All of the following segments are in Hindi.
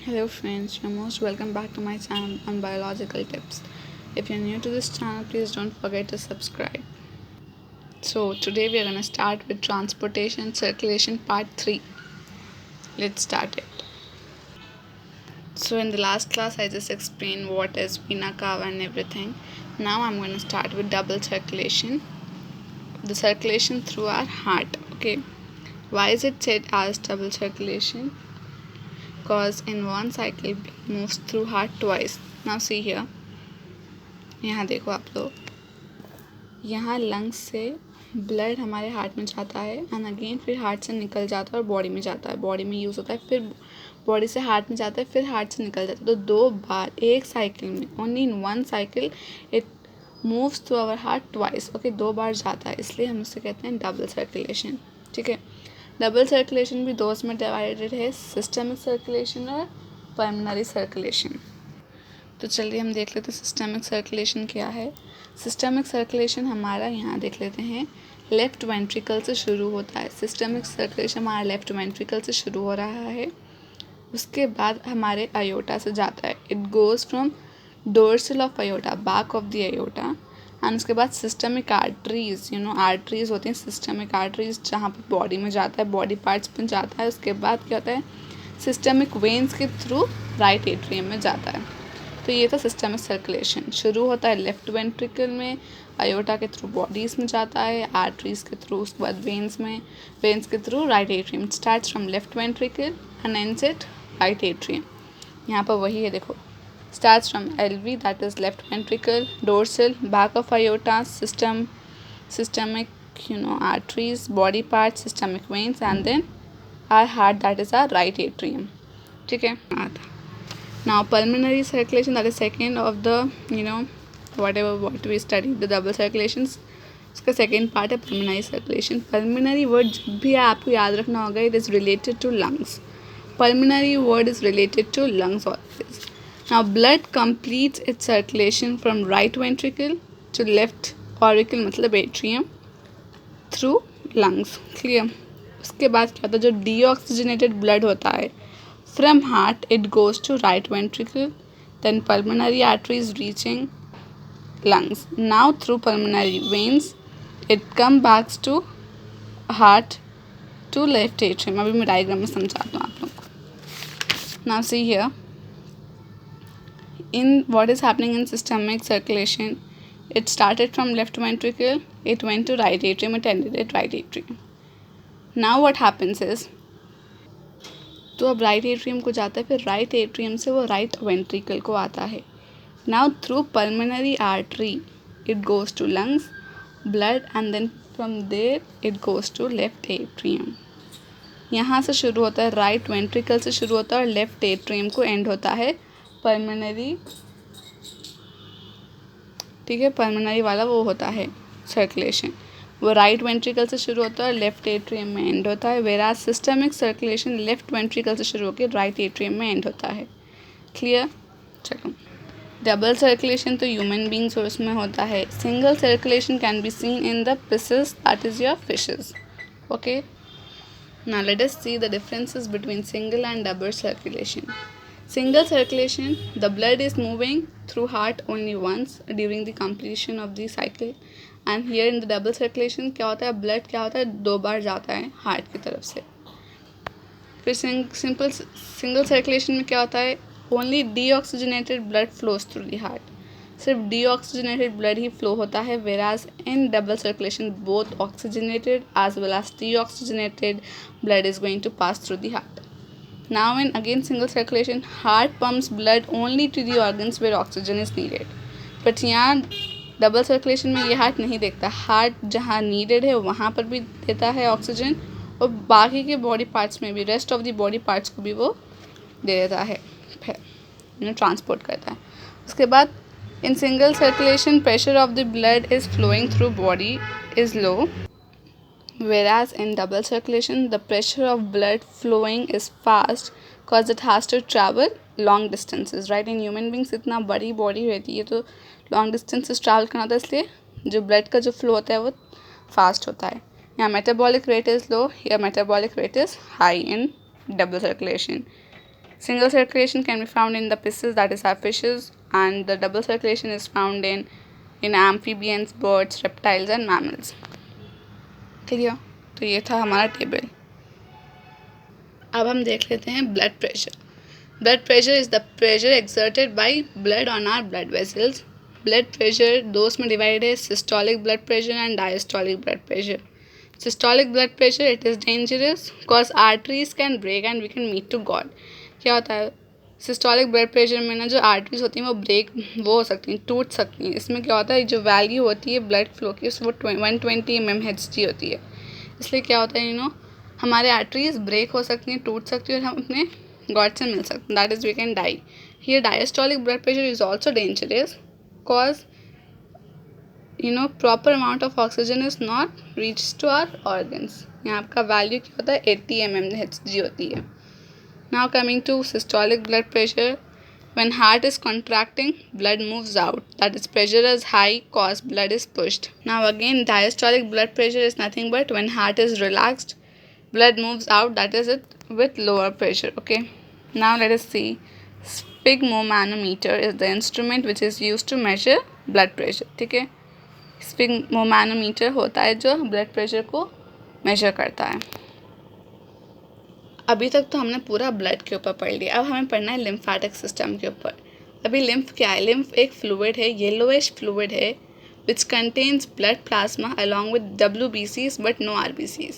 Hello friends, you're most welcome back to my channel on biological tips. If you're new to this channel, please don't forget to subscribe. So today we are going to start with transportation circulation part 3. Let's start it. So in the last class I just explained what is vena cava and everything. Now I'm going to start with double circulation. The circulation through our heart. Okay. Why is it said as double circulation? Because in one cycle it moves through heart twice. Now see here. यहाँ देखो आप लोग, यहाँ लंग्स से ब्लड हमारे हार्ट में जाता है एंड अगेन फिर हार्ट से निकल जाता है और बॉडी में जाता है, बॉडी में यूज़ होता है, फिर बॉडी से हार्ट में जाता है, फिर हार्ट से निकल जाता है। तो दो बार एक साइकिल में, only in one cycle it moves through our heart twice. Okay, दो बार जाता है, इसलिए हम उसे कहते हैं डबल सर्कुलेशन। ठीक है, डबल सर्कुलेशन भी दो में डिवाइडेड है, सिस्टमिक सर्कुलेशन और पल्मोनरी सर्कुलेशन। तो चलिए हम देख लेते हैं सिस्टमिक सर्कुलेशन क्या है। सिस्टमिक सर्कुलेशन हमारा यहाँ देख लेते हैं लेफ़्ट वेंट्रिकल से शुरू होता है। सिस्टमिक सर्कुलेशन हमारा लेफ़्ट वेंट्रिकल से शुरू हो रहा है, उसके बाद हमारे अयोटा से जाता है। It goes from dorsal of aorta, back of the aorta, and उसके बाद सिस्टमिक आर्टरीज, आर्टरीज होती हैं सिस्टमिक आर्टरीज, जहाँ पर बॉडी में जाता है, बॉडी पार्ट्स में जाता है। उसके बाद क्या होता है, सिस्टमिक वेन्स के थ्रू राइट एट्रियम में जाता है। तो ये था सिस्टमिक सर्कुलेशन। शुरू होता है लेफ्ट वेंट्रिकल में, अयोटा के थ्रू बॉडीज़ में जाता है, आर्टरीज के थ्रू, उसके बाद वेन्स में, वेन्स के through right atrium. Starts from left ventricle and ends at right atrium. यहाँ पर वही है, देखो, starts from LV, that is left ventricle, dorsal, back of aorta, systemic arteries, body parts, systemic veins, and then our heart, that is our right atrium. ठीक है। Now pulmonary circulation, that is second of the what we studied, the double circulations, उसका सेकेंड पार्ट है पल्मोनरी सर्कुलेशन। पल्मोनरी वर्ड जब भी आपको याद रखना होगा, it is related to lungs. Pulmonary word is related to lungs always. Now blood completes its circulation from right ventricle to left auricle, मतलब एट्रियम, थ्रू लंग्स। क्लियर। उसके बाद क्या होता है, जो डीऑक्सीजनेटेड ब्लड होता है, from heart it goes to right ventricle, then pulmonary arteries reaching lungs. Now through pulmonary veins it comes back to heart to left atrium. अभी मैं डायग्राम में समझाता हूँ आप लोग को। Now see here, in what is happening in systemic circulation, it started from left ventricle, it went to right atrium, it ended at right atrium. Now what happens is, तो अब राइट एट्रियम को जाता है, फिर राइट एट्रियम से वो राइट वेंट्रिकल को आता है। Now through pulmonary artery it goes to lungs, blood, and then from there it goes to left atrium. यहाँ से शुरू होता है, राइट वेंट्रिकल से शुरू होता है और लेफ्ट एट्रियम को एंड होता है पल्मोनरी। ठीक है, पल्मोनरी वाला वो होता है सर्कुलेशन, वो राइट वेंट्रिकल से शुरू होता है और लेफ्ट एट्रियम में एंड होता है। वेराज सिस्टमिक सर्कुलेशन लेफ्ट वेंट्रिकल से शुरू होकर राइट एट्रियम में एंड होता है। क्लियर। चलो, डबल सर्कुलेशन तो ह्यूमन बींग्स और उसमें होता है। Single circulation can be seen in the Pisces, that is your fishes. Okay, now let us see the differences between single and double circulation. Single circulation, the blood is moving through heart only once during the completion of the cycle, and here in the double circulation क्या होता है, blood क्या होता है, दो बार जाता है हार्ट की तरफ से। फिर सिंगल सर्कुलेशन में क्या होता है, only deoxygenated blood flows through the heart, सिर्फ डीऑक्सीजनेटेड ब्लड ही फ्लो होता है। Whereas in double circulation both oxygenated as well as deoxygenated blood is going to pass through the heart. Now in again single circulation, heart pumps blood only to the organs where oxygen is needed. But यहाँ डबल सर्कुलेशन में ये हार्ट नहीं देखता, हार्ट जहाँ नीडेड है वहाँ पर भी देता है ऑक्सीजन, और बाकी के बॉडी पार्ट्स में भी, rest of the body parts को भी वो दे देता है, ट्रांसपोर्ट करता है। उसके बाद in single circulation pressure of the blood is flowing through body is low, whereas in double circulation the pressure of blood flowing is fast because it has to travel long distances, right? in human beings इतना बड़ी बॉडी रहती है तो long distances travel करना होता है, इसलिए जो blood का जो flow होता है वो fast होता है। यहाँ metabolic rate is low, here metabolic rate is high in double circulation. Single circulation can be found in the pisces, that is our fishes, and the double circulation is found in amphibians, birds, reptiles and mammals. Clear? तो ये था हमारा टेबल. अब हम देख लेते हैं blood pressure. Blood pressure is the pressure exerted by blood on our blood vessels. Blood pressure दो उसमें डिवाइड है, systolic blood pressure and diastolic blood pressure. Systolic blood pressure it is dangerous because arteries can break and we can meet to god. क्या होता है सिस्टोलिक ब्लड प्रेशर में ना, जो आर्टरीज होती हैं वो ब्रेक वो हो सकती हैं, टूट सकती हैं. इसमें क्या होता है, जो वैल्यू होती है ब्लड फ्लो की वो 120 mmHg होती है. इसलिए क्या होता है हमारे आर्टरीज ब्रेक हो सकती हैं, टूट सकती हैं और हम अपने गॉड से मिल सकते हैं. That is we can die. Here diastolic blood pressure is also dangerous because proper amount of oxygen is not reach to our organs. यहाँ आपका वैल्यू क्या होता है 80 mmHg होती है. Now coming to systolic blood pressure, when heart is contracting, blood moves out. That is pressure is high cause blood is pushed. Now again diastolic blood pressure is nothing but when heart is relaxed, blood moves out. That is it with lower pressure. Okay. Now let us see. Sphygmomanometer is the instrument which is used to measure blood pressure. ठीक है. Sphygmomanometer होता है जो blood pressure को measure करता है. अभी तक तो हमने पूरा ब्लड के ऊपर पढ़ लिया. अब हमें पढ़ना है लिम्फेटिक सिस्टम के ऊपर. अभी लिम्फ क्या है? लिम्फ एक फ्लूइड है, येलोइश फ्लूइड है which contains blood plasma along with WBCs but no RBCs.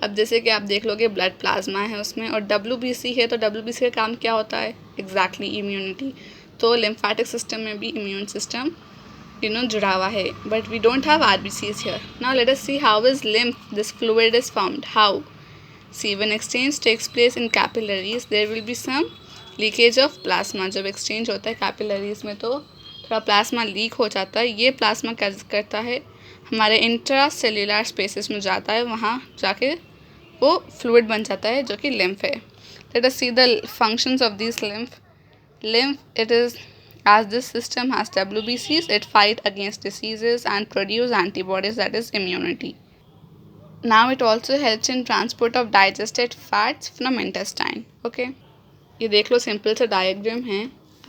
अब जैसे कि आप देख लोगे ब्लड प्लाज्मा है उसमें और WBC है, तो WBC का काम क्या होता है? Exactly immunity. तो लिम्फेटिक सिस्टम में भी इम्यून सिस्टम जुड़ा हुआ है, but we don't have RBCs here. Now let us see how is lymph this fluid is found. How? See, when exchange takes place in capillaries, there will be some leakage of plasma. जब exchange होता है capillaries में तो थोड़ा plasma leak हो जाता है. ये plasma क्या करता है, हमारे intracellular spaces में जाता है, वहाँ जाके वो fluid बन जाता है जो कि lymph है. Let us see the functions of this lymph. Lymph, it is, as this system has WBCs, it fight against diseases and produce antibodies, that is immunity. Now it also helps in transport of digested fats from intestine. Okay. ये देख लो सिंपल सा डायग्राम है.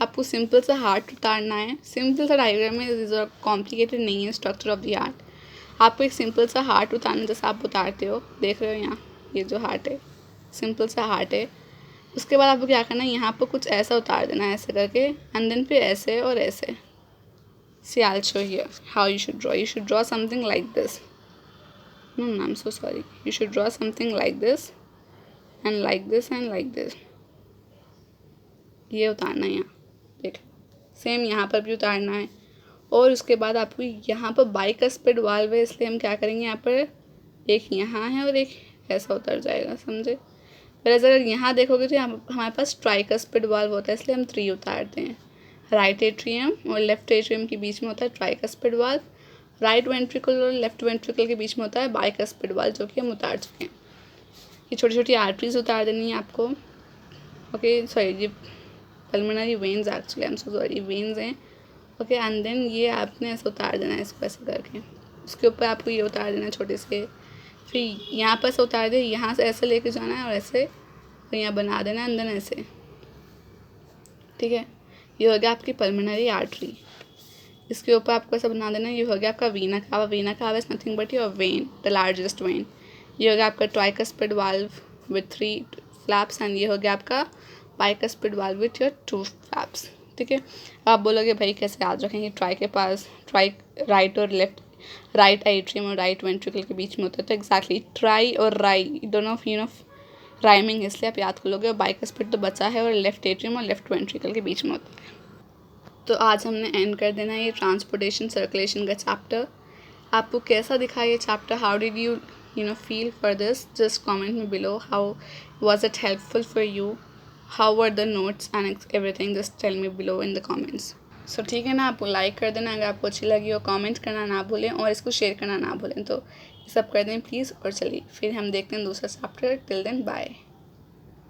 आपको सिंपल सा हार्ट उतारना है. सिंपल सा डायग्राम है, कॉम्प्लिकेटेड नहीं है स्ट्रक्चर ऑफ द हार्ट. आपको एक सिंपल सा हार्ट उतारना जैसा आप उतारते हो. देख रहे हो यहाँ ये जो हार्ट है सिंपल सा हार्ट है. उसके बाद आपको क्या करना है, यहाँ पर कुछ ऐसा उतार देना है ऐसे करके एंड देन फिर ऐसे और ऐसे. See, I'll show you how you should draw. You should draw something like this. No, I'm so sorry. You should draw something like this and like this and like this. ये उतारना है यहाँ. देख सेम यहाँ पर भी उतारना है. और उसके बाद आपको यहाँ पर बाइकस्पिड वाल्व है, इसलिए हम क्या करेंगे, यहाँ पर एक यहाँ है और एक ऐसा उतर जाएगा. समझे? फिर अगर यहाँ देखोगे तो यहाँ हमारे पास ट्राइकस्पिड वाल्व होता है, इसलिए हम 3 उतारते हैं. राइट एट्रियम और लेफ्ट एट्रियम के बीच में होता है ट्राइकस्पिड वाल्व. राइट वेंट्रिकल और लेफ्ट वेंट्रिकल के बीच में होता है बाइकस्पिड वाल्व, जो कि हम उतार चुके हैं. ये छोटी छोटी आर्टरीज उतार देनी है आपको. ओके सॉरी, ये pulmonary veins actually, I am so sorry, veins हैं. ओके एंड देन ये आपने ऐसे उतार देना है इसको ऐसे करके. उसके ऊपर आपको ये उतार देना है छोटे से. फिर यहाँ पर से उतार दे, यहाँ से ऐसे लेके जाना है और ऐसे और यहाँ बना देना है एंड देन ऐसे. ठीक है, ये हो गया आपकी पल्मोनरी आर्टरी. इसके ऊपर आपको ऐसा बना देना है. ये हो गया आपका वीना कावा. वीना कावा is nothing but your when, the largest when. ये हो गया आपका tricuspid valve with 3 flaps and ये हो गया आपका bicuspid valve with your 2 flaps. ठीक है. आप बोलोगे भाई कैसे याद रखेंगे, ट्राई के पास राइट और लेफ्ट, राइट एट्रियम और राइट वेंट्रिकल के बीच में होता है. तो एग्जैक्टली ट्राई और राई दोनों राइमिंग, इसलिए आप याद कर लोगे. और बाइकस्पिड तो बचा है और लेफ्ट एट्रियम और लेफ्ट वेंट्रिकल के बीच में होता है. तो आज हमने एंड कर देना ये ट्रांसपोर्टेशन सर्कुलेशन का चैप्टर. आपको कैसा दिखा ये chapter? How did you feel for this? Just comment में below. How was it helpful for you? How were the notes and everything? Just tell me below in the comments. So ठीक है ना, आपको लाइक कर देना अगर आपको अच्छी लगी हो, कमेंट करना ना भूलें और इसको शेयर करना ना भूलें. तो ये सब कर दें प्लीज़. और चलिए फिर हम देखते हैं दूसरा चैप्टर. Till then bye.